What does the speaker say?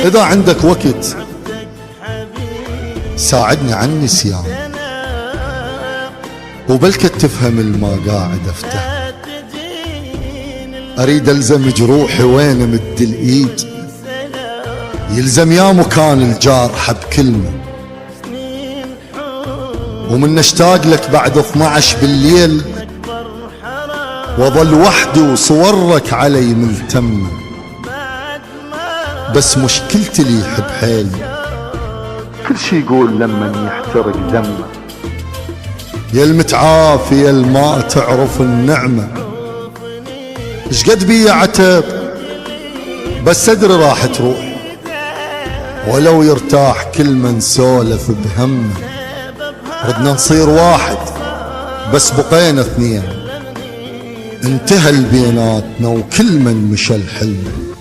إذا عندك وقت ساعدني عن النسيان، وبلكت تفهم الما قاعد افتح. اريد الزم جروحي وين امد الايد، يلزم يا مكان الجارحة بكلمة، ومن اشتاق لك بعد 12 بالليل، وظل وحدي وصورك علي ملتمة. بس مشكلتي اللي يحب حيلي كل شي يقول لما يحترق دمه. يا المتعافي يا الما تعرف النعمة، شقد بي عتب بس ادري راح تروح، ولو يرتاح كل من سولف بهمه. ردنا نصير واحد بس بقينا اثنين، انتهى البيناتنا وكل من مشى الحلم.